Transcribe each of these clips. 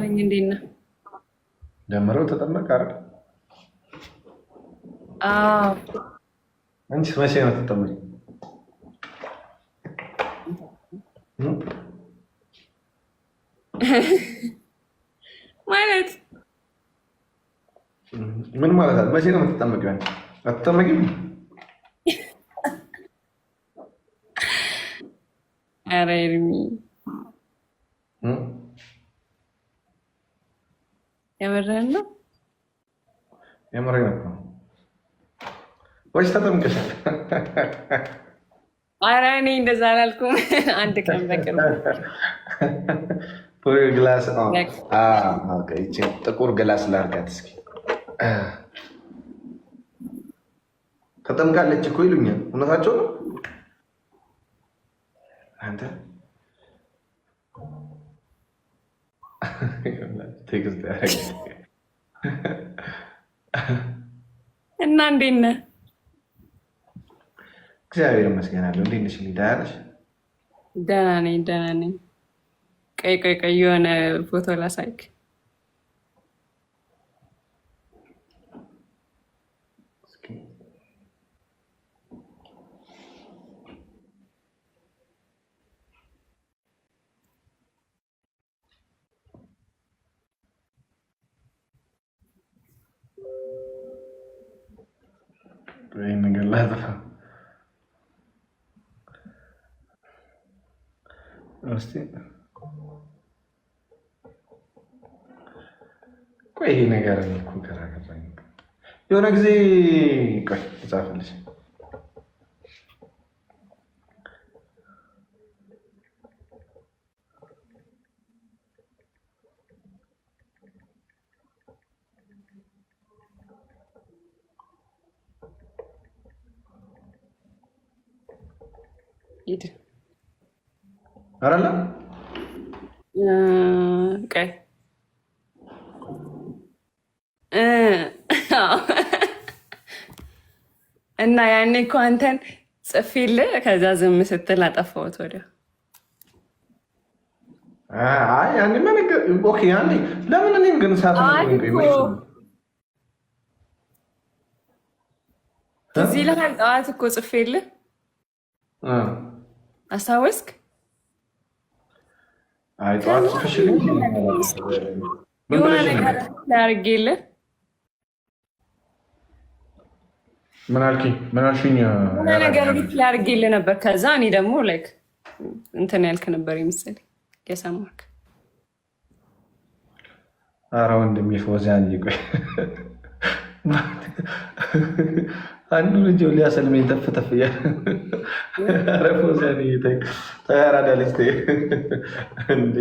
ነኝ። እንዴት ነህ? ደምረው ተጠመቅ አይደል? አዎ አንቺስ መቼ ነው ተጠመቅ? ማለት ምን ማለት ነው? መቼ ነው የምትጠመቂው? አንቺ አትጠመቂም? ኧረ ኤርሚ የምርህን ነው? የምሬን እኮ ነው። ወይስ ተጠምቀሻል? ኧረ እኔ እንደዛ አላልኩም። አንድ ቀን በቅርቡ ግላስ ጥቁር ግላስ ላድርጋት እስኪ። ተጠምቃለች እኮ ይሉኛል። እውነታቸው ነው? አንተ እና እንዴት ነህ? እግዚአብሔር ይመስገን አለሁ። እንዴት ነሽ? ደህና ነሽ? ደህና ነኝ፣ ደህና ነኝ። ቀይ የሆነ ፎቶ ላሳይክ። ይህን ነገር ላጥፋ እስኪ። ቆይ ይሄ ነገር እኮ ግራ ገባኝ። የሆነ ጊዜ ቆይ እጻፍልሽ። ሂድ አረላ ቀይ እና ያኔ እኮ አንተን ጽፌልህ ከዛ ዝም ስትል አጠፋሁት ወዲያው። አይ ያኔ ነገር ኦኬ። ያኔ ለምን እኔን ግን እዚህ ላይ ጠዋት እኮ ጽፌልህ አስታወስክ? አይ ጠዋት ጽፈሽልኝ የሆነ ነገር ላድርጌልህ። ምን አልሽኝ? የሆነ ነገር ላድርጌልህ ነበር። ከዛ እኔ ደግሞ ላይክ እንትን ያልክ ነበር የመሰለኝ የሰማክ። ኧረ ወንድሜ ፎዚያን ይቆይ። አንዱ ልጅ ሊያሰልመኝ ተፍ እያለ ኧረ ፎዚያን ተያራዳ ልጅ እንዴ!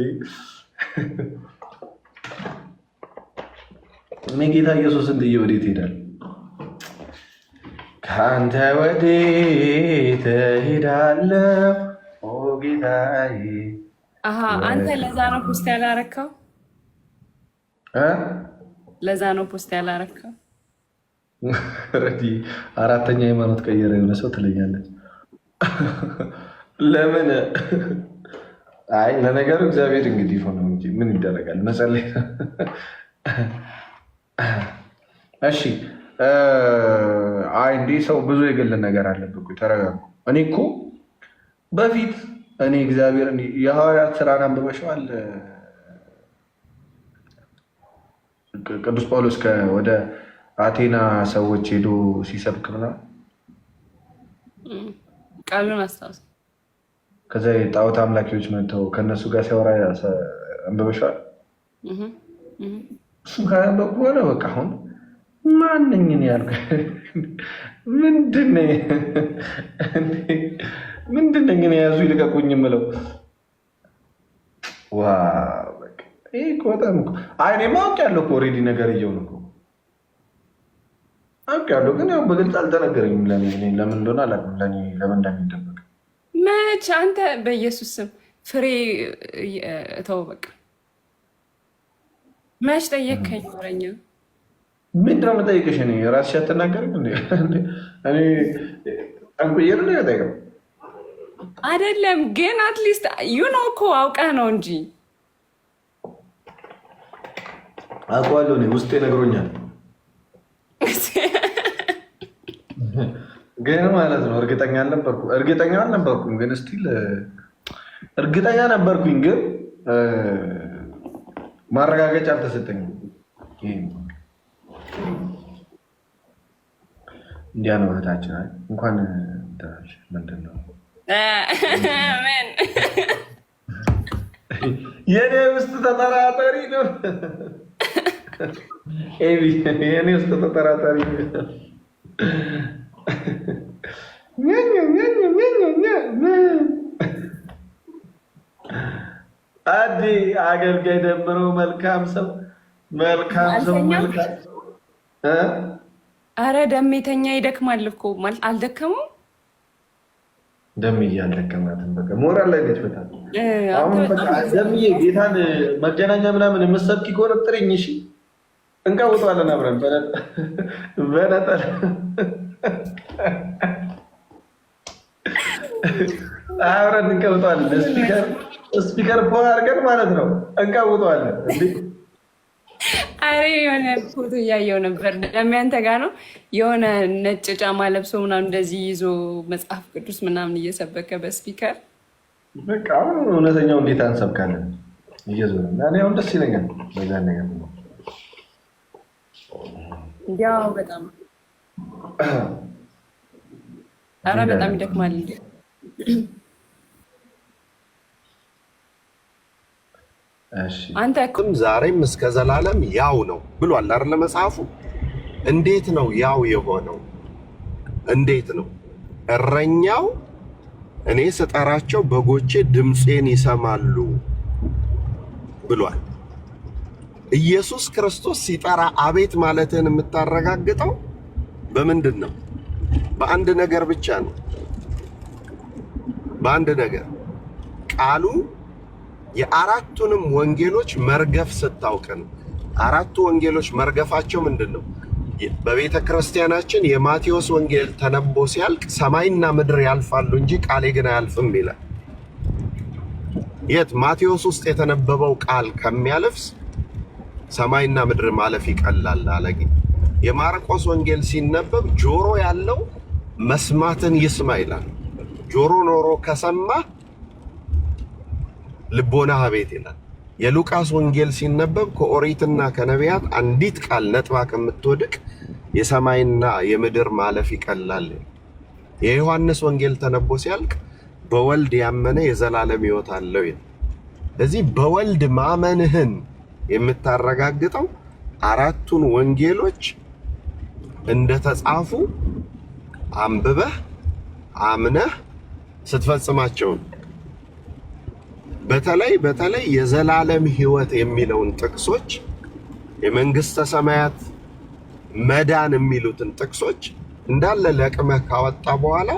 እኔ ጌታ ኢየሱስን ጥዬ ወዴት እሄዳለሁ? ከአንተ ወዴት እሄዳለሁ? ኦ ጌታዬ። አንተ ለዛ ነው ፖስት ያላረካው? ለዛ ነው ፖስት ያላረካው? ረዲ አራተኛ ሃይማኖት ቀየረ የሆነ ሰው ትለኛለች። ለምን? አይ ለነገሩ እግዚአብሔር እንግዲህ ሆነ እንጂ ምን ይደረጋል፣ መጸለይ። እሺ አይ እንዲህ ሰው ብዙ የገለን ነገር አለብህ። ተረጋጉ። እኔ እኮ በፊት እኔ እግዚአብሔር የሐዋርያት ስራን አንብበሽዋል? ቅዱስ ጳውሎስ ወደ አቴና ሰዎች ሄዶ ሲሰብክ ምናምን ቃሉን አስታውስ። ከዛ የጣዖት አምላኪዎች መጥተው ከእነሱ ጋር ሲያወራ አንብበሽዋል? እሱ ካነበብኩ በኋላ በቃ አሁን ማንኝን ያልኩ ምንድነኝ የያዙ ይልቀቁኝ የምለው ይህ በጣም አይ እኔ ማወቅ ያለው እኮ ኦልሬዲ ነገር እየሆነ እኮ አውቅ ያለው ግን ያው በግልጽ አልተነገረኝም። ለምን እንደሆነ አላውቅም። ለምን እንደሚደበቅ መች አንተ በኢየሱስ ስም ፍሬ ተው በቃ። መች ጠየቅከኝ? ወረኛ ምንድን ነው የምጠይቅሽ? እኔ ራስሽ አትናገርም እንዴ? እኔ ጠንቁዬ ነው የጠየቀው አይደለም። ግን አትሊስት ዩ ኖ እኮ አውቀህ ነው እንጂ አውቀዋለሁ እኔ ውስጤ ነግሮኛል። ግን ማለት ነው እርግጠኛ አልነበርኩም ግን ስቲል እርግጠኛ ነበርኩኝ ግን ማረጋገጫ አልተሰጠኝም። እንዲያ ነው እህታችን። እንኳን ምንድን ነው የኔ ውስጥ ተጠራጣሪ ነው። የኔ ውስጥ ተጠራጣሪ ነው። አዲ አገልጋይ ደምረው መልካም ሰው አረ ደሜተኛ ይደክማል እኮ ማለት አልደከመው። ደምዬ አልደከማትም። በቃ ሞራል ላይ ነች በጣም። አሁን በቃ ደምዬ ጌታን መገናኛ ምናምን የምትሰብኪ ከሆነ ጥሪኝ። እሺ እንቀውጠዋለን አብረን በነጠላ አብረን እንቀውጠዋለን። ስፒከር ፎን አድርገን ማለት ነው እንቀውጠዋለን። አሬ የሆነ ፎቶ እያየው ነበር። ደሚያንተ ጋር ነው የሆነ ነጭ ጫማ ለብሶ ምናምን እንደዚህ ይዞ መጽሐፍ ቅዱስ ምናምን እየሰበከ በስፒከር በቃ አሁን እውነተኛው እንዴት አንሰብካለን እየዞረ እኔ አሁን ደስ ይለኛል በዛ ነገር ነው። እንዲያው በጣም አረ በጣም ይደክማል እንዴ። አንተ እኮም ዛሬም እስከ ዘላለም ያው ነው ብሏል አይደል መጽሐፉ? እንዴት ነው ያው የሆነው? እንዴት ነው? እረኛው እኔ ስጠራቸው በጎቼ ድምፄን ይሰማሉ ብሏል። ኢየሱስ ክርስቶስ ሲጠራ አቤት ማለትን የምታረጋግጠው በምንድን ነው? በአንድ ነገር ብቻ ነው። በአንድ ነገር ቃሉ የአራቱንም ወንጌሎች መርገፍ ስታውቅ ነው። አራቱ ወንጌሎች መርገፋቸው ምንድን ነው? በቤተ ክርስቲያናችን የማቴዎስ ወንጌል ተነቦ ሲያልቅ ሰማይና ምድር ያልፋሉ እንጂ ቃሌ ግን አያልፍም ይላል። የት ማቴዎስ ውስጥ የተነበበው ቃል ከሚያልፍስ ሰማይና ምድር ማለፍ ይቀላል አለ። የማርቆስ ወንጌል ሲነበብ ጆሮ ያለው መስማትን ይስማ ይላል። ጆሮ ኖሮ ከሰማ ልቦና አቤት ይላል። የሉቃስ ወንጌል ሲነበብ ከኦሪትና ከነቢያት አንዲት ቃል ነጥባ ከምትወድቅ የሰማይና የምድር ማለፍ ይቀላል። የዮሐንስ ወንጌል ተነቦ ሲያልቅ በወልድ ያመነ የዘላለም ሕይወት አለው ይላል። እዚህ በወልድ ማመንህን የምታረጋግጠው አራቱን ወንጌሎች እንደተጻፉ አንብበህ አምነህ ስትፈጽማቸው ነው። በተለይ የዘላለም ሕይወት የሚለውን ጥቅሶች የመንግስተ ሰማያት መዳን የሚሉትን ጥቅሶች እንዳለ ለቅመህ ካወጣ በኋላ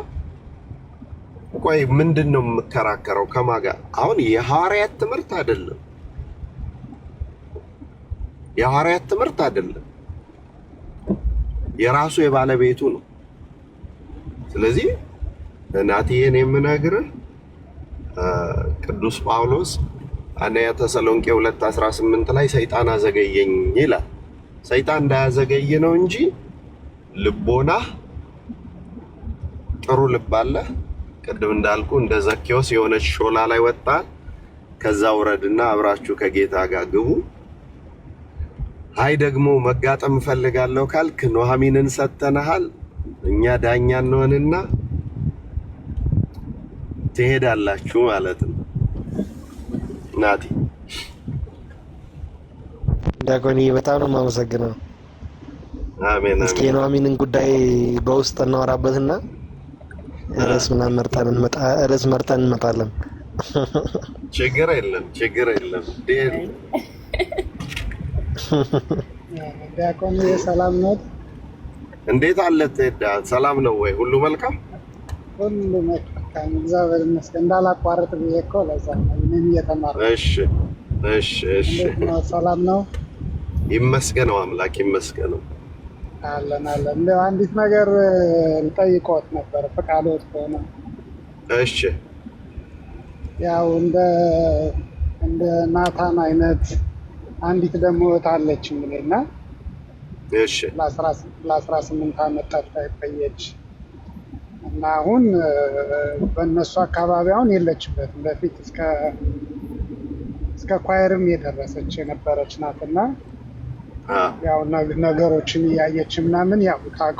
ቆይ ምንድነው የምከራከረው ከማን ጋር? አሁን የሐዋርያት ትምህርት አይደለም። የሐዋርያት ትምህርት አይደለም። የራሱ የባለቤቱ ነው። ስለዚህ እናቴን የምነግርህ ቅዱስ ጳውሎስ አንደኛ ተሰሎንቄ 2:18 ላይ ሰይጣን አዘገየኝ ይላል። ሰይጣን እንዳያዘገይ ነው እንጂ ልቦና ጥሩ ልብ አለ። ቅድም እንዳልኩ እንደ ዘኬዎስ የሆነች ሾላ ላይ ወጣ፣ ከዛ ውረድና አብራችሁ ከጌታ ጋር ግቡ። አይ ደግሞ መጋጠም እፈልጋለሁ ካልክ ኑኃሚንን ሰጥተናሃል፣ እኛ ዳኛ እንሆንና ትሄዳላችሁ ማለት ነው። ናቲ ዲያቆኒ በጣም ነው የማመሰግነው። አሜን። እስኪ የኑኃሚንን ጉዳይ በውስጥ እናወራበትና ርዕስ መርጠን እንመጣለን። ችግር የለም። ዲያቆኒ ሰላም ነው? እንዴት አለ ቴዳ? ሰላም ነው ወይ? ሁሉ መልካም? ሁሉ መልካም እግዚአብሔር ይመስገን። እንዳላቋርጥ ብዬ እኮ ለዛ ነው ምን እየተማርኩ። እሺ። ሰላም ነው? ይመስገነው አምላክ ይመስገነው። አለን። እንደው አንዲት ነገር ልጠይቅዎት ነበር ፈቃዶት ከሆነ። እሺ። ያው እንደ ናታን አይነት አንዲት ደግሞ እህት ምለና እሺ ለ18 ዓመት ጠፍታ የቆየች እና አሁን በእነሱ አካባቢ አሁን የለችበትም። በፊት እስከ ኳየርም የደረሰች የነበረች ናትና ያው ነገሮችን እያየች ምናምን ያውቁታል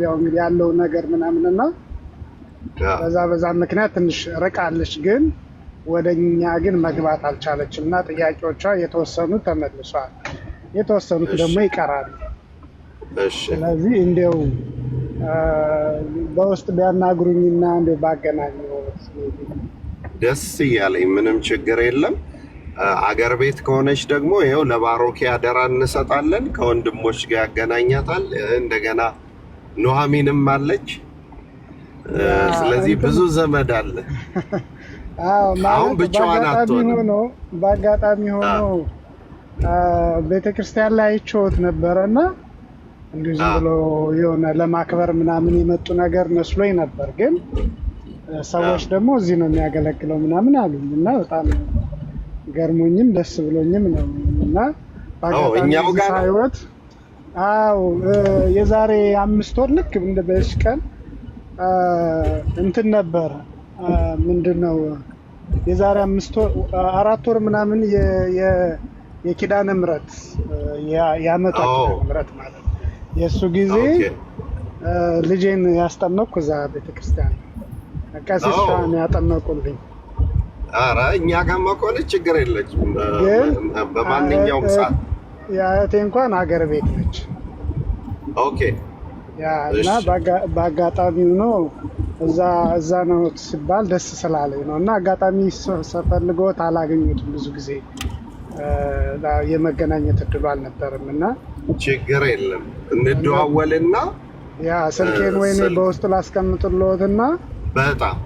ያው እንግዲህ ያለው ነገር ምናምንና በዛ ምክንያት ትንሽ ርቃለች፣ ግን ወደኛ ግን መግባት አልቻለችም እና ጥያቄዎቿ የተወሰኑ ተመልሷል፣ የተወሰኑት ደግሞ ይቀራሉ። ስለዚህ እንዲያው በውስጥ ቢያናግሩኝና እንዲያው ባገናኙ ደስ እያለኝ፣ ምንም ችግር የለም። አገር ቤት ከሆነች ደግሞ ይኸው ለባሮኬ አደራ እንሰጣለን፣ ከወንድሞች ጋር ያገናኛታል። እንደገና ኑሐሚንም አለች። ስለዚህ ብዙ ዘመድ አለ። አሁን ብቻዋን አትሆንም። በአጋጣሚ ሆኖ ቤተክርስቲያን ላይ አይቼዎት ነበረና እንዲሁ ዝም ብሎ የሆነ ለማክበር ምናምን የመጡ ነገር መስሎኝ ነበር፣ ግን ሰዎች ደግሞ እዚህ ነው የሚያገለግለው ምናምን አሉኝ እና በጣም ገርሞኝም ደስ ብሎኝም ነው እና በአጋጣሚ ሳይወት የዛሬ 5 ወር ልክ እንደ በዚህ ቀን እንትን ነበር ምንድነው የዛሬ 4 ወር ምናምን የኪዳነ ምሕረት የዓመቷ ኪዳነ ምሕረት ማለት የእሱ ጊዜ ልጄን ያስጠመቅኩ እዛ ቤተክርስቲያን ቀሲስ ሻን ያጠመቁልኝ። ኧረ እኛ ጋር መቆን ችግር የለችም። በማንኛውም ሰዓት የእህቴ እንኳን አገር ቤት ነች። ኦኬ እና በአጋጣሚው ነው እዛ ነው ሲባል ደስ ስላለኝ ነው። እና አጋጣሚ ስፈልጎት አላገኙትም። ብዙ ጊዜ የመገናኘት እድሉ አልነበርም እና ችግር የለም እንደዋወልና ስልኬን ወይኔ በውስጥ ላስቀምጥልዎትና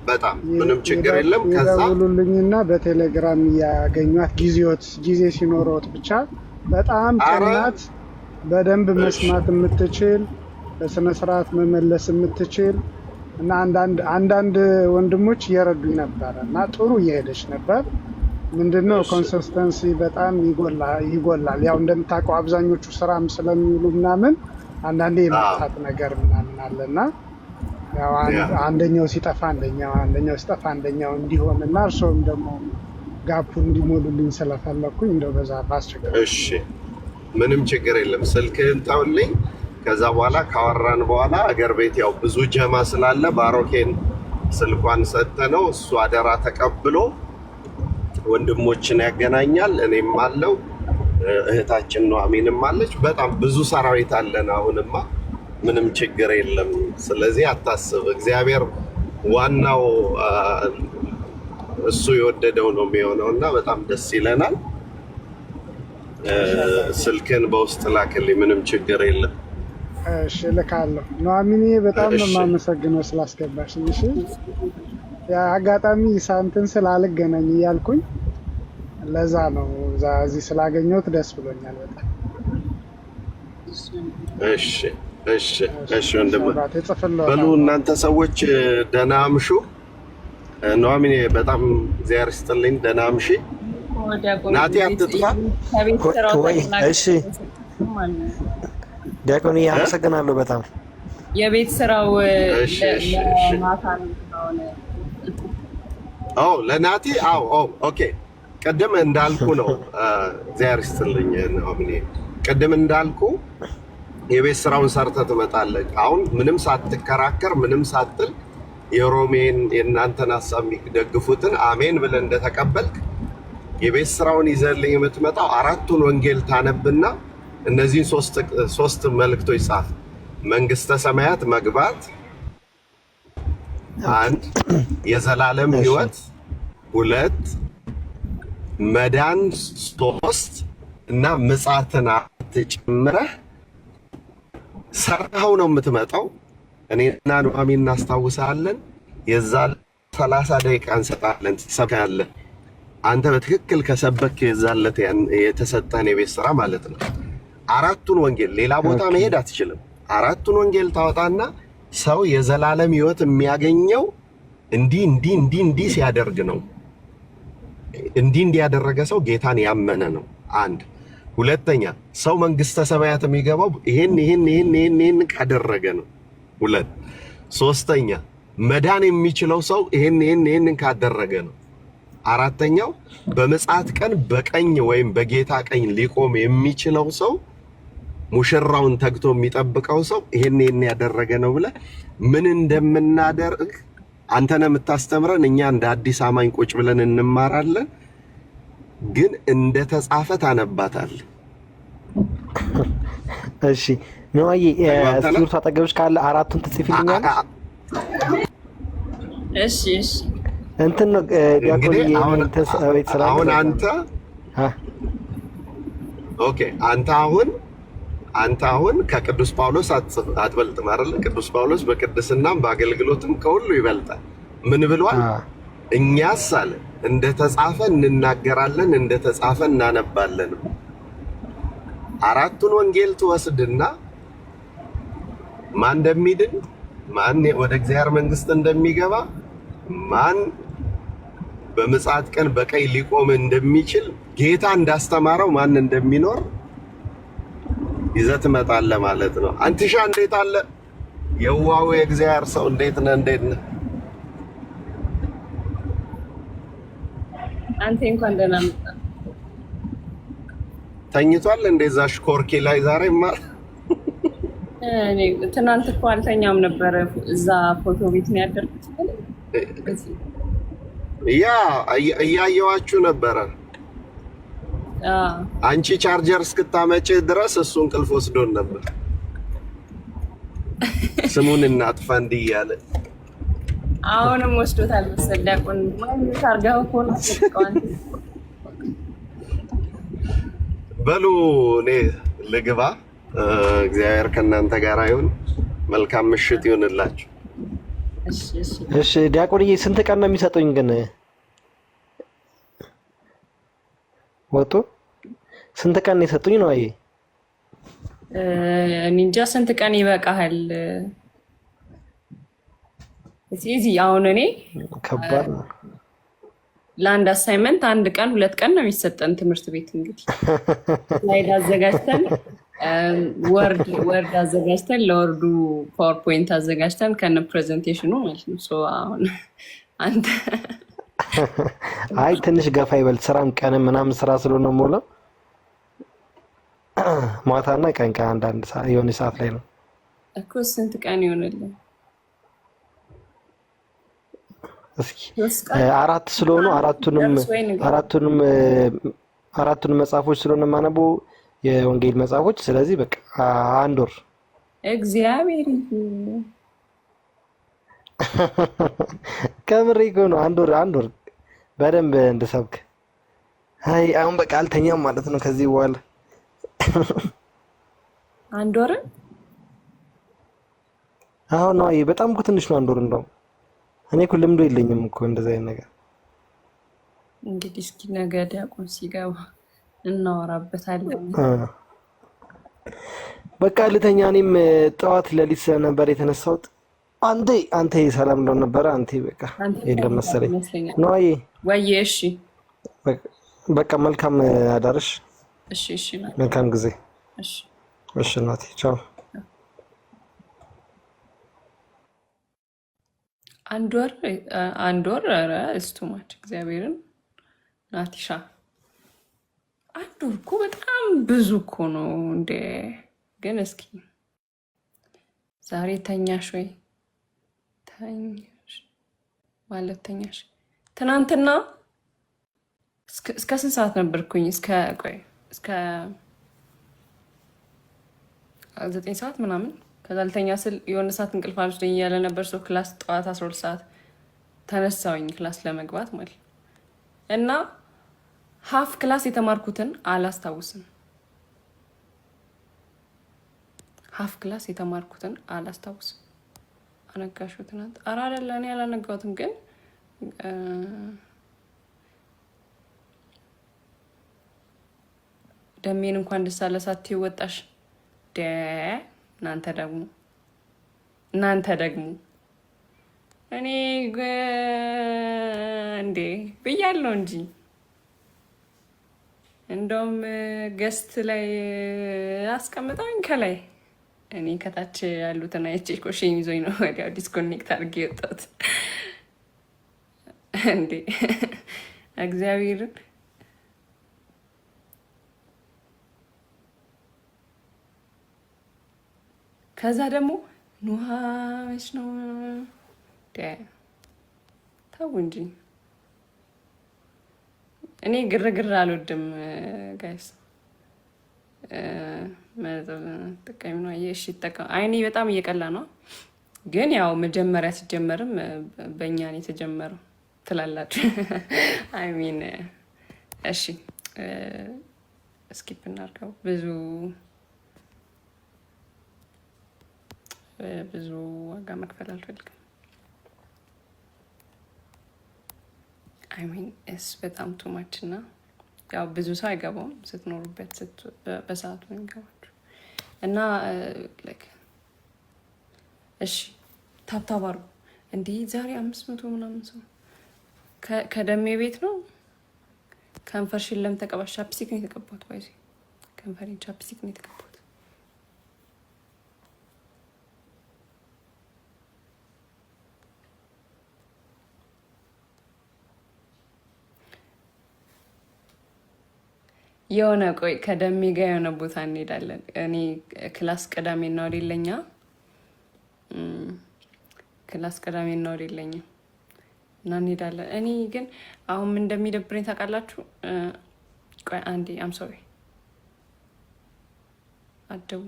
በጣም ምንም ችግር የለም። ከዛ ይደውሉልኝና በቴሌግራም ያገኟት ጊዜ ሲኖረውት ብቻ በጣም ቀናት በደንብ መስማት የምትችል በስነ ስርዓት መመለስ የምትችል እና አንዳንድ ወንድሞች እየረዱኝ ነበር እና ጥሩ እየሄደች ነበር። ምንድነው ኮንሲስተንሲ በጣም ይጎላል። ያው እንደምታውቀው አብዛኞቹ ስራም ስለሚውሉ ምናምን አንዳንዴ የመጣት ነገር ምናምን አለና ያው አንደኛው ሲጠፋ አንደኛው ሲጠፋ አንደኛው እንዲሆንና እርሶም ደግሞ ጋፑ እንዲሞሉልኝ ስለፈለኩኝ እንደው በዛ ባስቸገረ። እሺ ምንም ችግር የለም። ስልክህን ተውልኝ። ከዛ በኋላ ካወራን በኋላ አገር ቤት ያው ብዙ ጀማ ስላለ ባሮኬን ስልኳን ሰጥተነው እሱ አደራ ተቀብሎ ወንድሞችን ያገናኛል። እኔም አለው እህታችን ኑሐሚንም አለች። በጣም ብዙ ሰራዊት አለን። አሁንማ ምንም ችግር የለም። ስለዚህ አታስብ። እግዚአብሔር ዋናው እሱ የወደደው ነው የሚሆነው እና በጣም ደስ ይለናል። ስልክን በውስጥ ላክልኝ፣ ምንም ችግር የለም። እሺ ልካለሁ። ኑሐሚን በጣም ነው የማመሰግነው ስላስገባሽ። እሺ አጋጣሚ ሳንትን ስላልገናኝ እያልኩኝ ለዛ ነው እዚህ ስላገኘሁት ደስ ብሎኛል በጣም። እሺ ወንድም በሉ እናንተ ሰዎች ደህና አምሹ። ኑሐሚን በጣም እግዚአብሔር ይስጥልኝ። ደህና አምሺ። ናቲ አትጥፋ። እሺ ዲያቆን አመሰግናለሁ በጣም። የቤት ስራው ለናቲ ኦኬ። ቅድም እንዳልኩ ነው። እግዚአብሔር ይስጥልኝ ኑሐሚን። ቅድም እንዳልኩ የቤት ስራውን ሰርተህ ትመጣለህ። አሁን ምንም ሳትከራከር ምንም ሳትል የሮሜን የእናንተን ሀሳብ የሚደግፉትን አሜን ብለህ እንደተቀበልክ የቤት ስራውን ይዘህልኝ የምትመጣው 4ቱን ወንጌል ታነብና እነዚህን 3 መልእክቶች ጻፍ። መንግስተ ሰማያት መግባት 1፣ የዘላለም ህይወት 2፣ መዳን 3 እና ምጽአትን አትጨምረህ ሰርተኸው ነው የምትመጣው። እኔና ኑሐሚን እናስታውሳለን። የዛን 30 ደቂቃ እንሰጣለን፣ ትሰብካለህ። አንተ በትክክል ከሰበክ የዛለት የተሰጠህን የቤት ስራ ማለት ነው። 4ቱን ወንጌል ሌላ ቦታ መሄድ አትችልም። 4ቱን ወንጌል ታወጣና ሰው የዘላለም ህይወት የሚያገኘው እንዲህ ሲያደርግ ነው። እንዲያደረገ ሰው ጌታን ያመነ ነው። አንድ ሁለተኛ ሰው መንግስተ ሰማያት የሚገባው ይሄን ካደረገ ነው። ሁለት ሶስተኛ መዳን የሚችለው ሰው ይሄን ካደረገ ነው። አራተኛው በምጽአት ቀን በቀኝ ወይም በጌታ ቀኝ ሊቆም የሚችለው ሰው ሙሽራውን ተግቶ የሚጠብቀው ሰው ይሄን ያደረገ ነው ብለ ምን እንደምናደርግ አንተ ነህ የምታስተምረን። እኛ እንደ አዲስ አማኝ ቁጭ ብለን እንማራለን፣ ግን እንደ ተጻፈ ታነባታለህ። እሺ ነዋዬ እስክሪብቶ አጠገብሽ ካለ አራቱን ትጽፊልኛለሽ? እሺ እንትን ነው ዲያቆን አሁን አንተ ኦኬ አንተ አሁን ከቅዱስ ጳውሎስ አትበልጥም አይደል? ቅዱስ ጳውሎስ በቅድስናም በአገልግሎትም ከሁሉ ይበልጣል። ምን ብሏል? እኛስ አለ እንደተጻፈ እንናገራለን፣ እንደተጻፈ እናነባለን። አራቱን ወንጌል ትወስድና ማን እንደሚድን፣ ማን ወደ እግዚአብሔር መንግስት እንደሚገባ፣ ማን በምጽአት ቀን በቀኝ ሊቆም እንደሚችል፣ ጌታ እንዳስተማረው ማን እንደሚኖር ይዘህ ትመጣለህ ማለት ነው። አንትሻ እንዴት አለ የዋው የእግዚአብሔር ሰው እንዴት ነህ? አንተ እንኳን ደህና መጣ። ተኝቷል እንደዛ ሽኮርኪ ላይ ዛሬ ማር እኔ ትናንት እኮ አልተኛም ነበር። እዛ ፎቶ ቤት ነው ያደርኩት። ያ እያየዋችሁ ነበረ። አንቺ ቻርጀር እስክታመጪ ድረስ እሱ እንቅልፍ ወስዶን ነበር። ስሙን እናጥፋ እንዲህ እያለ አሁንም ወስዶታል መሰል። ዲያቆን ማለት ታርጋው እኮ ነው ተቀዋን። በሉ እኔ ልግባ። እግዚአብሔር ከእናንተ ጋር ይሁን። መልካም ምሽት ይሁንላችሁ። እሺ ዲያቆንዬ ስንት ቀን ነው የሚሰጡኝ ግን? ወጡ ስንት ቀን ነው የሰጡኝ ነው? አይ እኔ እንጃ ስንት ቀን ይበቃሃል? እዚህ አሁን እኔ ከባድ ነው። ለአንድ አሳይመንት አንድ ቀን ሁለት ቀን ነው የሚሰጠን ትምህርት ቤት። እንግዲህ ስላይድ አዘጋጅተን ወርድ አዘጋጅተን ለወርዱ ፓወርፖይንት አዘጋጅተን ከነ ፕሬዘንቴሽኑ ማለት ነው። ሶ አሁን አንተ አይ ትንሽ ገፋ ይበል። ስራም ቀን ምናምን ስራ ስለሆነ ሞላ ማታና ቀን አንዳንድ የሆነ ሰዓት ላይ ነው እኮ። ስንት ቀን ይሆንልህ? እስኪ አራት ስለሆኑ አራቱንም መጽሐፎች ስለሆነ ማነበው የወንጌል መጽሐፎች። ስለዚህ በቃ አንድ ወር እግዚአብሔር ከምሬ ነው። አንድ ወር በደንብ እንድሰብክ። አይ አሁን በቃ አልተኛም ማለት ነው ከዚህ በኋላ አንድ ወር። አሁን ነው በጣም እኮ ትንሽ ነው አንድ ወር። እንደው እኔ እኮ ልምዶ የለኝም እኮ እንደዛ አይነት ነገር። እንግዲህ እስኪ ነገ ዲያቆን ሲገባ እናወራበታለን። በቃ ልተኛ። እኔም ጠዋት ለሊት ስለነበር የተነሳሁት። አንተ ሰላም እንደው ነበር። አንተ በቃ የለም መሰለኝ ነው። ወይ እሺ በቃ መልካም አዳርሽ። እሺ መልካም ጊዜ። እሺ እናቴ ቻው። አንድ ወር ኧረ እስቱማች እግዚአብሔርን ናቲሻ አንድ ወር እኮ በጣም ብዙ እኮ ነው እንዴ! ግን እስኪ ዛሬ ተኛሽ ወይ? ተኛሽ? ትናንትና እስከ ስንት ሰዓት ነበርኩኝ? እስከ 9 ሰዓት ምናምን። ከዛ ልተኛ ስል የሆነ ሰዓት እንቅልፍ አልወስደኝ እያለ ነበር። ሰው ክላስ ጠዋት 12 ሰዓት ተነሳሁኝ ክላስ ለመግባት ማለት እና ሀፍ ክላስ የተማርኩትን አላስታውስም። አነጋሹ ትናንት ኧረ አይደለ እኔ አላነጋሁትም። ግን ደሜን እንኳን ደስ አለ ሳትይው ወጣሽ። እናንተ ደግሞ እኔ እንዴ ብያለሁ እንጂ እንደውም ገስት ላይ አስቀምጠውኝ ከላይ እኔ ከታች ያሉትን አይቼ ኮሽኝ ይዞኝ ነው ወዲያው ዲስኮኔክት አድርጌ የወጣሁት። እንዴ እግዚአብሔርን ከዛ ደግሞ ኑሃ መች ነው ተው እንጂ እኔ ግርግር አልወድም ጋይስ። ጠቃሚ ነው። እሺ ይጠቀም። አይኔ በጣም እየቀላ ነው፣ ግን ያው መጀመሪያ ሲጀመርም በእኛ ነው የተጀመረው ትላላችሁ። አይ ሚን እሺ ስኪፕ እናድርገው። ብዙ ዋጋ መክፈል አልፈልግም። አይ ሚን እስ በጣም ቱማች እና ያው ብዙ ሰው አይገባውም ስትኖሩበት በሰዓቱ ይገባችሁ እና እሺ ታብታብ አድርጉ። እንዲህ ዛሬ 500 ምናምን ሰው ከደሜ ቤት ነው። ከንፈርሽን ለምን ተቀባሽ? ቻፕስቲክ ነው የተቀባሁት። ባይዚ ከንፈሬን ቻፕስቲክ ነው የተቀባሁት። የሆነ ቆይ ከደሜ ጋር የሆነ ቦታ እንሄዳለን። እኔ ክላስ ቅዳሜና እሑድ የለኝም። ክላስ ቅዳሜና እሑድ የለኝም እና እንሄዳለን። እኔ ግን አሁን ምን እንደሚደብረኝ ታውቃላችሁ? ቆይ አንዴ አም ሶሪ አደቡ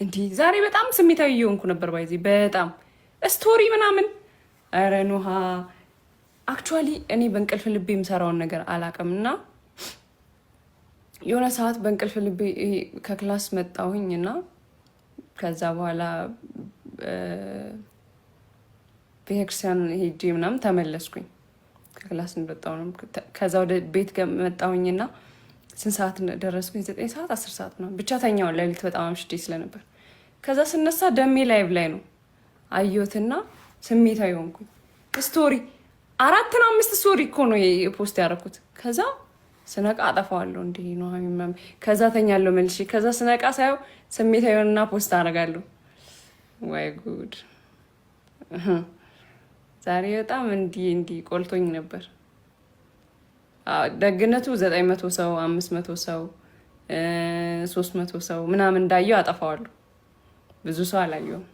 እንዲህ ዛሬ በጣም ስሜታዊ እየሆንኩ ነበር። ባይዚ በጣም ስቶሪ ምናምን ኧረ ኑሃ አክቹዋሊ እኔ በእንቅልፍ ልቤ የምሰራውን ነገር አላውቅም እና የሆነ ሰዓት በእንቅልፍ ልቤ ከክላስ መጣሁኝ እና ከዛ በኋላ ቤተክርስቲያን ሄጄ ምናምን ተመለስኩኝ። ከክላስ እንደወጣሁ ነው። ከዛ ወደ ቤት መጣሁኝና ስንት ሰዓት ደረስኩኝ? 9 ሰዓት 10 ሰዓት ነው ብቻ ተኛው። ሌሊት በጣም አምሽቼ ስለነበር ከዛ ስነሳ ደሜ ላይቭ ላይ ነው አየሁትና ስሜታዊ ሆንኩኝ። ስቶሪ 4 ነው 5 ስቶሪ እኮ ነው ፖስት ያደረኩት። ከዛ ስነቃ አጠፋዋለሁ እንዴ ነው ሀሚማም። ከዛ ተኛለሁ መልሼ። ከዛ ስነቃ ሳየው ስሜታዊ ሆንና ፖስት አደርጋለሁ። ወይ ጉድ! ዛሬ በጣም እንዲህ ቆልቶኝ ነበር። ደግነቱ 900 ሰው 500 ሰው 300 ሰው ምናምን እንዳየው አጠፋዋለሁ። ብዙ ሰው አላየውም።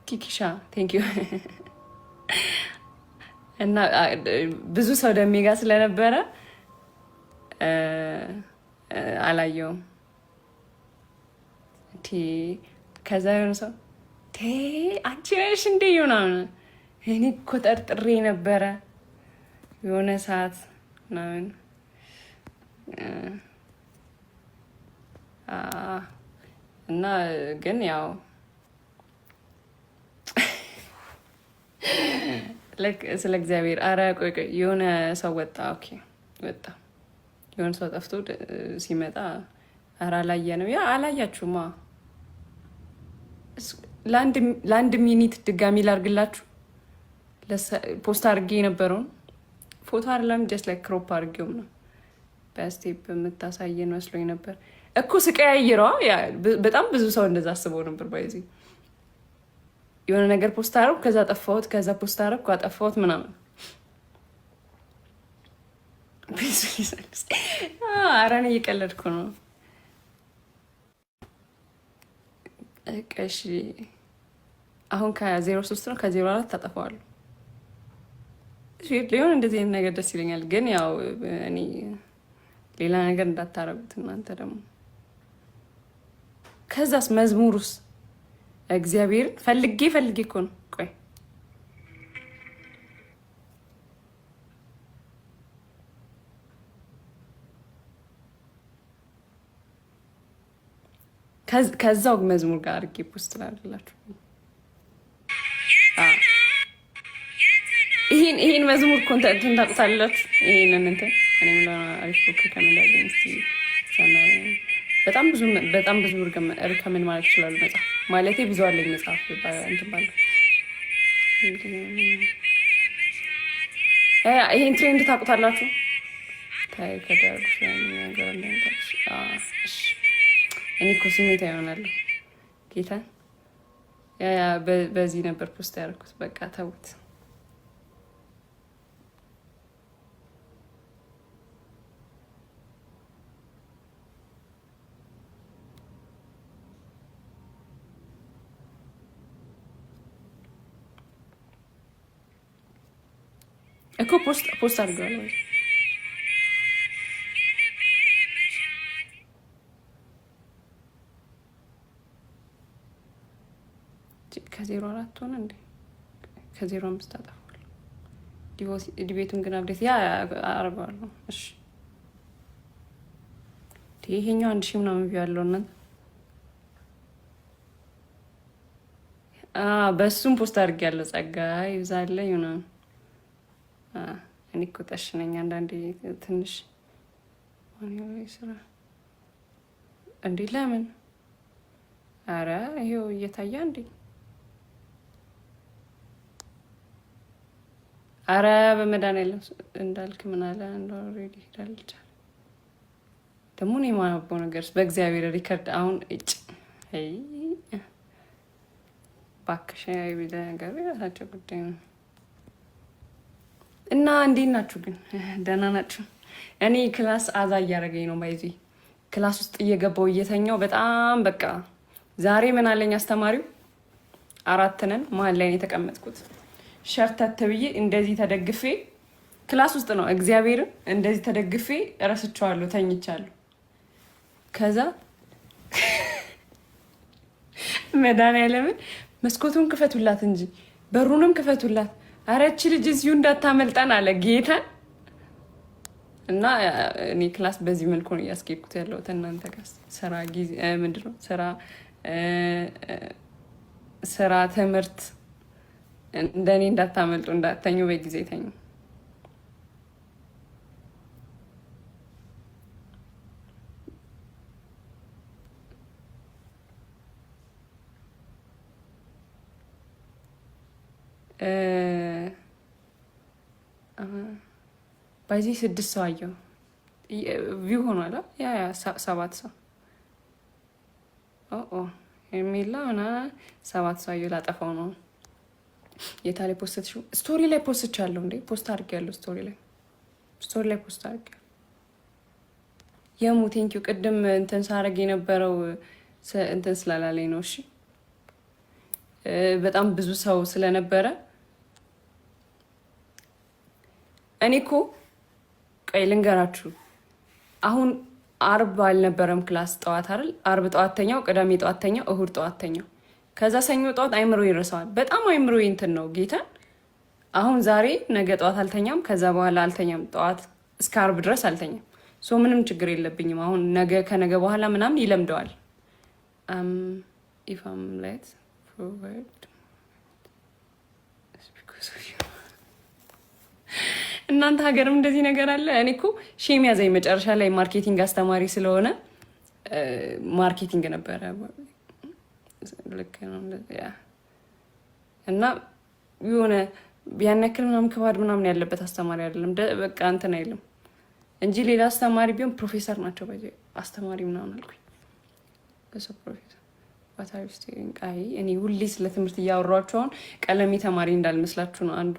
ኪኪሻ ቴንክ ዩ እና ብዙ ሰው ደሜ ጋር ስለነበረ አላየውም። ከዛ የሆነ ሰው አንቺ ነሽ እንዴ ምናምን እኔ እኮ ጠርጥሬ ነበረ የሆነ ሰዓት ምናምን እና ግን ያው ስለ እግዚአብሔር አረ ቆይ የሆነ ሰው ወጣ። ኦኬ ወጣ። የሆነ ሰው ጠፍቶ ሲመጣ አረ አላየንም። ያ አላያችሁማ። ለአንድ ሚኒት ድጋሚ ላርግላችሁ። ፖስት አድርጌ የነበረውን ፎቶ አይደለም ጀስት ላይክ ክሮፕ አድርጌውም ነው። በስቴፕ የምታሳየን መስሎኝ ነበር እኮ ስቀያይረዋ። በጣም ብዙ ሰው እንደዛ አስበው ነበር። ባይዚ የሆነ ነገር ፖስት አደረኩ፣ ከዛ ጠፋሁት፣ ከዛ ፖስት አደረኩ፣ አጠፋሁት ምናምን። ኧረ እኔ እየቀለድኩ ነው። እሺ አሁን ከ03 ነው ከ04 ታጠፋዋለሁ። ሊሆን እንደዚህ አይነት ነገር ደስ ይለኛል፣ ግን ያው እኔ ሌላ ነገር እንዳታረጉት እናንተ ደግሞ። ከዛስ መዝሙሩስ እግዚአብሔርን ፈልጌ እኮ ነው። ቆይ ከዛው መዝሙር ጋር አድርጌ ፖስት ላድርግላችሁ። ይሄን መዝሙር ኮንተንቱን ታውቁታላችሁ። ይሄንን እንትን እኔ ምን አሪፍ ኦኬ ከመላገኝ እስቲ በጣም ብዙ ሪከመንድ ማለት ይችላሉ መጽሐፍ ማለቴ ብዙ አለኝ መጽሐፍ እንትን ባለ ይሄን ትሬንድ ታውቁታላችሁ? እኔ እኮ ስሜት ይሆናለሁ ጌታ በዚህ ነበር ፖስት ያደረኩት። በቃ ተውት። እኮ ፖስት አድርገዋለሁ። ከ04 ሆነ እንዴ? ከ05 አጠፋለሁ። ዲቤቱን ግን አብዴት ያ አርገዋለሁ። እሺ ይሄኛው 1000 ምናምን ቪው ያለው እናንተ በሱም ፖስት አድርጌያለሁ። ጸጋ ይብዛለኝ ምናምን እኔ እኮ ጠሽ ነኝ አንዳንዴ ትንሽ ስራ እንዴ። ለምን አረ ይሄው እየታየ እንዴ? አረ በመድኃኒዓለም እንዳልክ ምን አለ እንደ ኦልሬዲ ሄዳለች ደግሞ ነው የማነበው ነገርስ በእግዚአብሔር ሪከርድ አሁን እጭ አይ ባክሽ አይብለ ነገር ያላቸው ጉዳይ ነው። እና እንዴት ናችሁ ግን? ደህና ናችሁ? እኔ ክላስ አዛ እያደረገኝ ነው። ባይዚ ክላስ ውስጥ እየገባው እየተኛው በጣም በቃ ዛሬ ምን አለኝ አስተማሪው 4 ነን መሀል ላይ ነው የተቀመጥኩት። ሸርተት ብዬ እንደዚህ ተደግፌ ክላስ ውስጥ ነው እግዚአብሔርን እንደዚህ ተደግፌ እረስቸዋለሁ፣ ተኝቻለሁ። ከዛ መድኃኒዓለምን መስኮቱን ክፈቱላት እንጂ በሩንም ክፈቱላት፣ አረች ልጅ እዚሁ እንዳታመልጠን አለ ጌታን። እና እኔ ክላስ በዚህ መልኩ ነው እያስኬድኩት ያለሁት። እናንተ ጋር ስራ ጊዜ ምንድን ነው ስራ ትምህርት እንደኔ እንዳታመልጡ፣ እንዳተኙ በጊዜ ተኙ። በዚህ 6 ሰው አየሁ ቪው ሆኗል። ያ 7 ሰው የሚላ ሆና 7 ሰው አየሁ። ላጠፋው ነው። የታለ ፖስት ስቶሪ ላይ ፖስት ቻለሁ እንዴ? ፖስት አድርጌያለሁ። ስቶሪ ላይ ፖስት አድርጌያለሁ። የሙ ቴንኪው። ቅድም እንትን ሳረግ የነበረው እንትን ስላላለኝ ነው። እሺ በጣም ብዙ ሰው ስለነበረ እኔ እኮ ቆይ ልንገራችሁ። አሁን አርብ አልነበረም ክላስ ጠዋት አይደል? አርብ ጠዋት ተኛው፣ ቅዳሜ ጠዋት ተኛው፣ እሁድ ጠዋት ተኛው። ከዛ ሰኞ ጠዋት አይምሮ ይረሳዋል። በጣም አይምሮ እንትን ነው ጌታን። አሁን ዛሬ ነገ ጠዋት አልተኛም፣ ከዛ በኋላ አልተኛም፣ ጠዋት እስከ አርብ ድረስ አልተኛም። ሶ ምንም ችግር የለብኝም። አሁን ነገ ከነገ በኋላ ምናምን ይለምደዋል። ኢፋም ሌት ፎርወርድ እናንተ ሀገርም እንደዚህ ነገር አለ። እኔ እኮ ሼም ያዘኝ መጨረሻ ላይ ማርኬቲንግ አስተማሪ ስለሆነ ማርኬቲንግ ነበረ። ልክ ነው እና የሆነ ያን ያክል ምናምን ከባድ ምናምን ያለበት አስተማሪ አይደለም። በቃ እንትን አይልም እንጂ ሌላ አስተማሪ ቢሆን ፕሮፌሰር ናቸው። በዚህ አስተማሪ ምናምን አልኩኝ። በሰው ፕሮፌሰር ባታሪስቲንቃይ እኔ ሁሌ ስለ ትምህርት እያወሯቸው አሁን ቀለሜ ተማሪ እንዳልመስላችሁ ነው አንዱ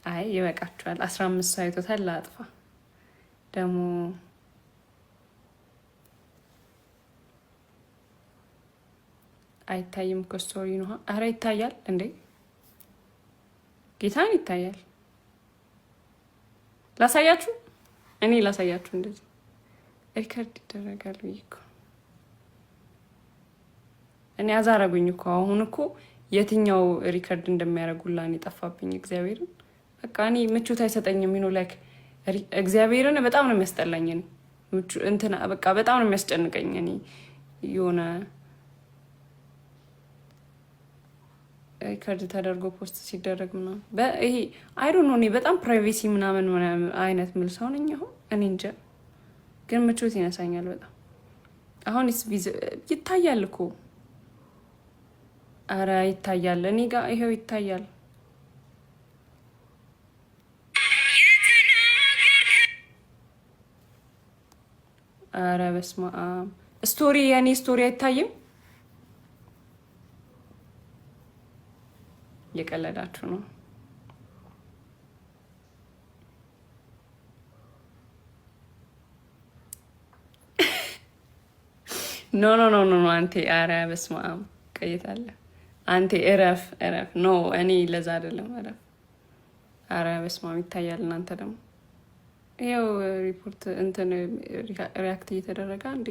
አይ ይበቃችኋል። 15 ሰው አይቶታል። ላጥፋ ደግሞ አይታይም እኮ ስቶሪ ነው። አረ ይታያል እንዴ ጌታን ይታያል። ላሳያችሁ፣ እኔ ላሳያችሁ። እንደዚህ ሪከርድ ይደረጋል ብዬ እኮ እኔ አዛረጉኝ እኮ። አሁን እኮ የትኛው ሪከርድ እንደሚያደርጉላን የጠፋብኝ እግዚአብሔርን። በቃ እኔ ምቾት አይሰጠኝም። ሚኖ ላይክ እግዚአብሔርን በጣም ነው የሚያስጠላኝ። እኔ እንትና በቃ በጣም ነው የሚያስጨንቀኝ። እኔ የሆነ ሪከርድ ተደርጎ ፖስት ሲደረግ ምናምን ይሄ አይ ዶንት ኖ እኔ በጣም ፕራይቬሲ ምናምን አይነት ምል ሰው ነኝ። አሁን እኔ እንጃ ግን ምቾት ይነሳኛል በጣም። አሁን ይታያል እኮ አረ ይታያል፣ እኔ ጋር ይሄው ይታያል። አረ በስመ አብ ስቶሪ የኔ ስቶሪ አይታይም። እየቀለዳችሁ ነው። ኖ ኖ ኖ ኖ አንቴ አረ በስመ አብ ቀይታለ አንቴ እረፍ እረፍ። ኖ እኔ ለዛ አይደለም እረፍ። አረ በስመ አብ ይታያል። እናንተ ደግሞ ይኸው ሪፖርት እንትን ሪያክት እየተደረገ እንዴ።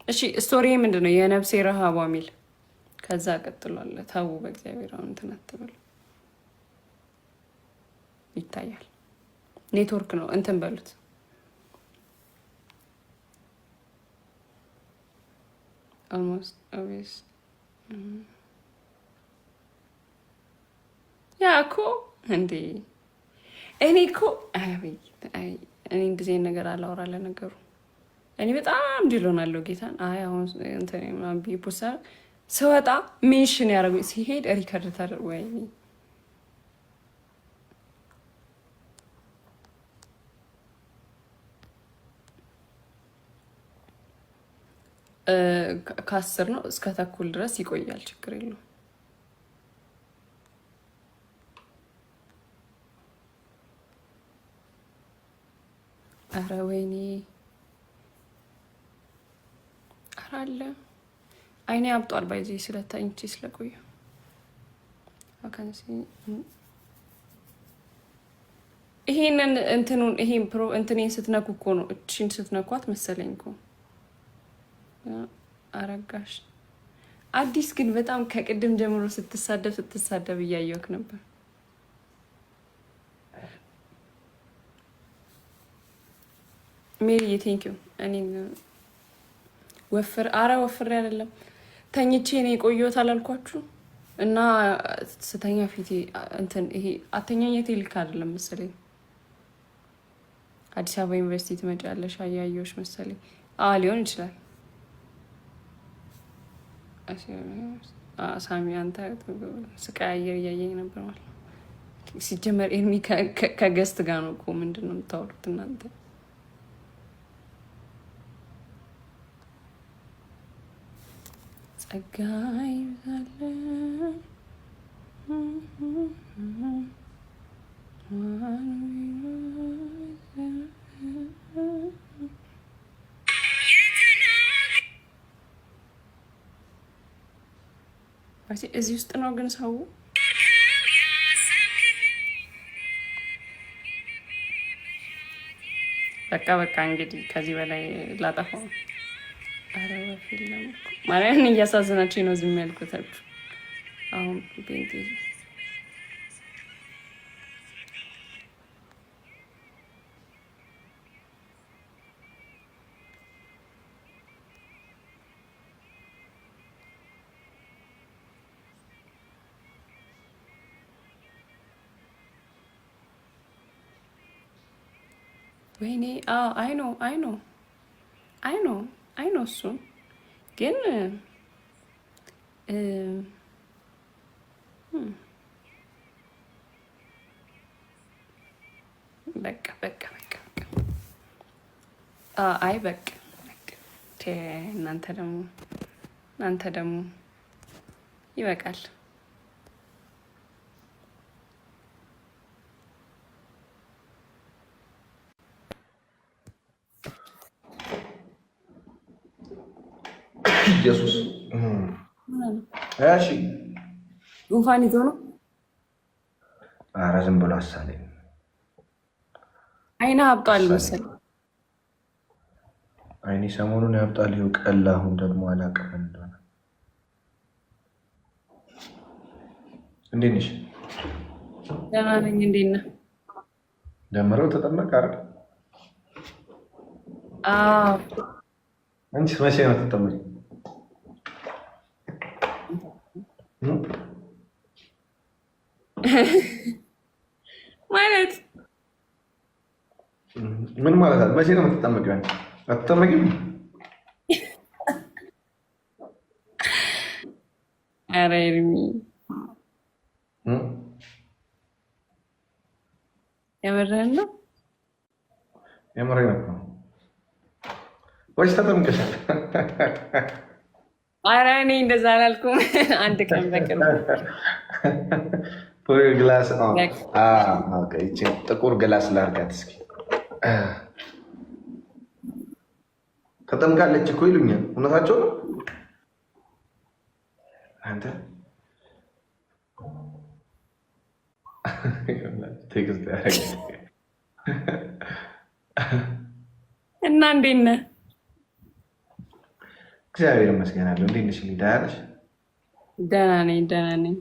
እሺ ስቶሪ ምንድን ነው? የነፍሴ ረሃቧ ሚል ከዛ ቀጥሏል። ተው በእግዚአብሔር አሁን እንትን አትበሉ። ይታያል። ኔትወርክ ነው እንትን በሉት። almost obvious ያ እኮ እንዴ እኔ እኮ እኔ እንደዚህ ነገር አላወራለ ነገሩ እኔ በጣም ዲሎናለሁ ጌታን። አሁን እንትን ቢፖሳ ስወጣ ሜንሽን ያደረጉኝ ሲሄድ ሪከርድ ታደርጉ ወይ ከ10 ነው እስከ ተኩል ድረስ ይቆያል። ችግር የለውም። አረ ወይኔ አረ አለ አይኔ አብጧል። ባይዚ ስለታኝቺ ስለቆየ ይሄንን እንትኑን ይሄን ፕሮ እንትኔን ስትነኩ እኮ ነው እቺን ስትነኳት መሰለኝ እኮ አረጋሽ አዲስ ግን በጣም ከቅድም ጀምሮ ስትሳደብ እያየሁክ ነበር። ሜሪ ቴንክ ዩ። እኔ ወፍር አይደለም ተኝቼ ነው የቆየሁት አላልኳችሁ? እና ስተኛ ፊቴ እንትን ይሄ አተኛኘቴ ልክ አይደለም መሰለኝ። አዲስ አበባ ዩኒቨርሲቲ ትመጫለሽ አያየሁሽ መሰለኝ። ሊሆን ይችላል። ሳሚ አንተ ስቃይ አየር እያየኝ ነበር ማለት ነው። ሲጀመር ኤርሚ ከገስት ጋር ነው እኮ ምንድን ነው የምታወሩት እናንተ? ጸጋይ ይብዛል እዚህ ውስጥ ነው ግን ሰው በቃ እንግዲህ ከዚህ በላይ ላጠፋው ማርያምን እያሳዘናችኝ ነው ዝም ያልኩት። አሁን ቤንቴ ወይኔ አይ ኖ እሱ ግን በቃ አይ በቃ እናንተ ደግሞ ይበቃል። ኢየሱስ እሺ፣ ጉንፋን ይዞ ነው። ኧረ ዝም ብሎ አሳለኝ። አይና አብጧል መሰለኝ። አይኔ ሰሞኑን ያብጣል። ይኸው ቀላ። አሁን ደግሞ አላውቅም እንደሆነ። እንዴት ነሽ? ደህና ነኝ። እንዴት ነህ? ደምረው ተጠመቅ አይደል? አዎ። አንቺስ መቼ ነው ተጠመቅ? ማለት ምን ማለት ነው? መቼ ነው የምትጠመቂው? አትጠመቂም? ኧረ ኤርሚ የምርህን ነው? የምሬን ነው ወይስ ተጠምቀሻል? ኧረ እኔ እንደዛ አላልኩም። አንድ ቀን በቅርቡ ግላስ ጥቁር ግላስ ላድርጋት እስኪ። ተጠምቃለች እኮ ይሉኛል። እውነታቸው ነው? አንተ ቴክስት እና እንዴት ነህ? እግዚአብሔር ይመስገን አለሁ። እንዴት ነሽ? ደህና ነሽ? ደህና ነኝ፣ ደህና ነኝ።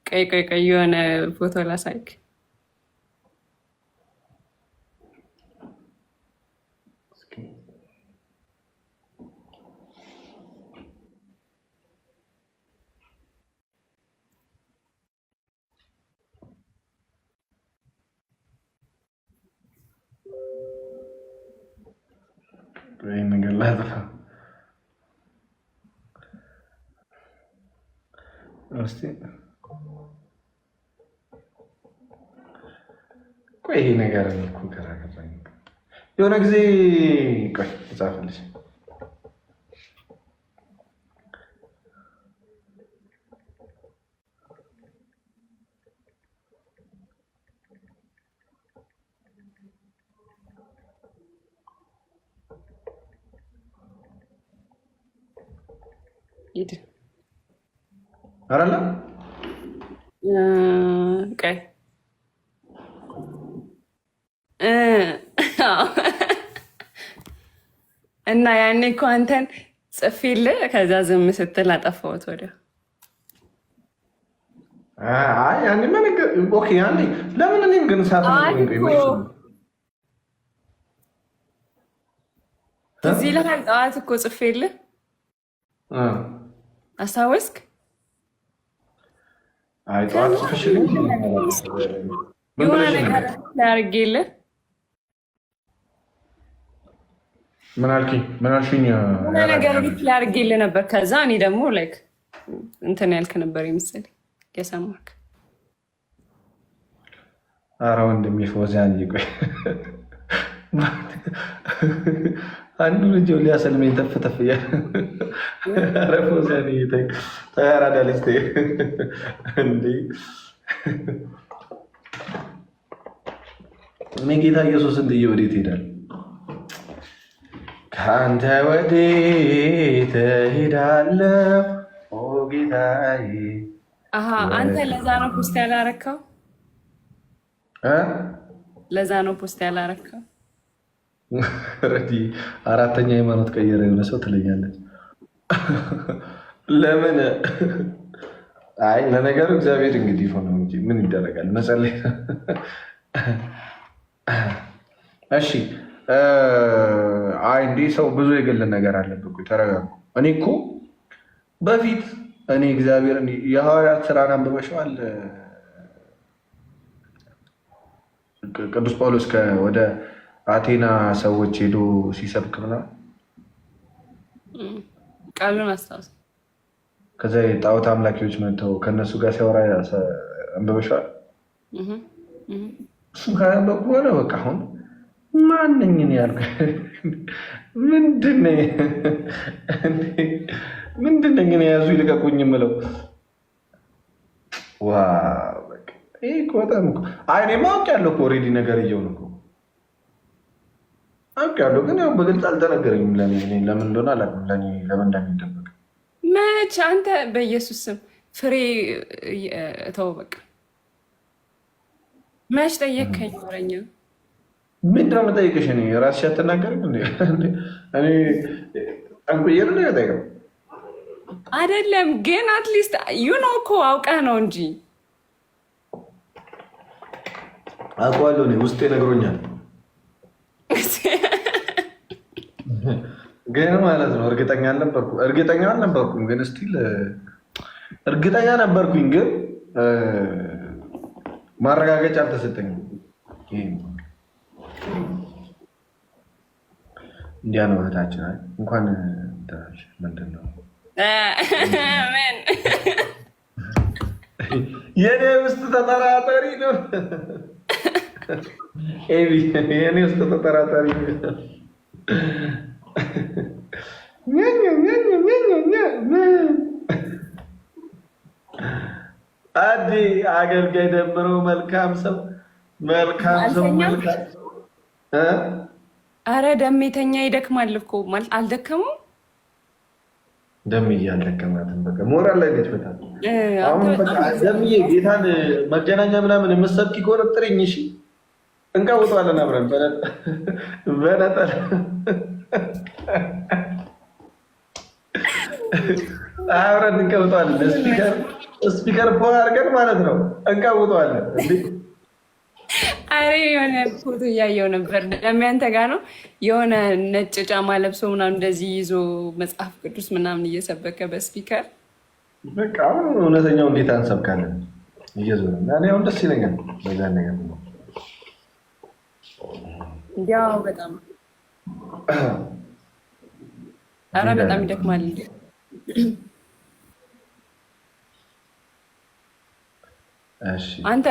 ቀይ የሆነ ፎቶ ላሳይክ። ይህን ነገር ላጥፋ እስኪ። ቆይ ይሄ ነገር እኮ ግራ ገባኝ። የሆነ ጊዜ ቆይ እጻፍልሽ። ሂድ አይደለም ቀይ እና ያኔ እኮ አንተን ጽፌልህ ከዛ ዝም ስትል አጠፋሁት ወዲያው። አይ ያኔ ነገር ኦኬ። ያኔ ለምን እኔም ግን እዚህ ላይ ጠዋት እኮ ጽፌልህ አስታወስክ? አይ ጠዋት ጽፈሽልኝ የሆነ ነገር ላድርጌልህ። ምን አልሽኝ? የሆነ ነገር ላድርጌልህ ነበር። ከዛ እኔ ደግሞ ላይክ እንትን ያልክ ነበር የመሰለኝ የሰማክ። ኧረ ወንድሜ ፎዛን ይቆይ አንዱ ልጅ ሊያሰልመኝ ተፍ እያለ ኧረ ፎዛን ተያራዳ ልጅ እንዴ! እኔ ጌታ ኢየሱስ እንድዬ ወዴት ሄዳል? ከአንተ ወዴት እሄዳለሁ? ኦ ጌታዬ። አንተ ለዛ ነው ፖስት ያላረከው? ለዛ ነው ፖስት ያላረከው? ረዲ አራተኛ ሃይማኖት ቀየረ የሆነ ሰው ትለኛለች። ለምን? አይ ለነገሩ እግዚአብሔር እንግዲህ ሆነ እንጂ ምን ይደረጋል፣ መጸለይ። እሺ አይ እንዲህ ሰው ብዙ የገለ ነገር አለበት። ተረጋጉ። እኔ እኮ በፊት እኔ እግዚአብሔር የሐዋርያት ስራን አንብበሽዋል? ቅዱስ ጳውሎስ ወደ አቴና ሰዎች ሄዶ ሲሰብክ ምናምን ቃሉን አስታውስ። ከዛ የጣዖት አምላኪዎች መጥተው ከእነሱ ጋር ሲያወራ አንብበሽዋል? እሱም ካነበብኩ በኋላ በቃ አሁን ማንኝን ያልኩ ምንድነኝ የያዙ ይልቀቁኝ የምለው ይህ በጣም እኔ ማወቅ ያለው እኮ ኦልሬዲ ነገር እየሆነ እኮ አውቅ ያለው ግን ያው በግልጽ አልተነገረኝም። ለምን እንደሆነ አላውቅም። ለምን እንደሚደበቅ መች አንተ በኢየሱስ ስም ፍሬ ተው በቃ። መች ጠየቅከኝ? ወረኛ ምንድን ነው የምጠይቅሽ? እኔ ራስሽ አትናገርም እንዴ? እኔ ጠንቁዬ ነው የጠየቀው አይደለም። ግን አትሊስት ዩኖ እኮ አውቀህ ነው እንጂ አውቀዋለሁ። እኔ ውስጤ ነግሮኛል ግን ማለት ነው እርግጠኛ አልነበርኩም። ግን ስቲል እርግጠኛ ነበርኩኝ። ግን ማረጋገጫ አልተሰጠኝም። እንዲያ ነው እህታችን። እንኳን ምንድን ነው የኔ ውስጥ ተጠራጣሪ ነው። የኔ ውስጥ ተጠራጣሪ ነው። አዲ አገልጋይ ደምረው መልካም ሰው መልካም ሰው መልካም። አረ ደሜተኛ ይደክማል እኮ ማለት አልደከሙም። ደምዬ አልደከማትም። በቃ ሞራል ላይ ነች በጣም። አሁን በቃ ደምዬ ጌታን መገናኛ ምናምን የምትሰብኪ ከሆነ ጥሪኝ። እሺ እንቀውጠዋለን አብረን በነጠላ አብረን እንቀውጠዋለን። ስፒከር ፎን አድርገን ማለት ነው እንቀውጠዋለን። አሬ የሆነ ፎቶ እያየው ነበር። ደሚያንተ ጋር ነው የሆነ ነጭ ጫማ ለብሶ ምናምን እንደዚህ ይዞ መጽሐፍ ቅዱስ ምናምን እየሰበከ በስፒከር በቃ አሁን እውነተኛውን ጌታ እንሰብካለን እየዞረ እኔ አሁን ደስ ይለኛል በዛ ነገር ነው። እንዲያው በጣም አረ በጣም ይደክማል እንዴ አንተ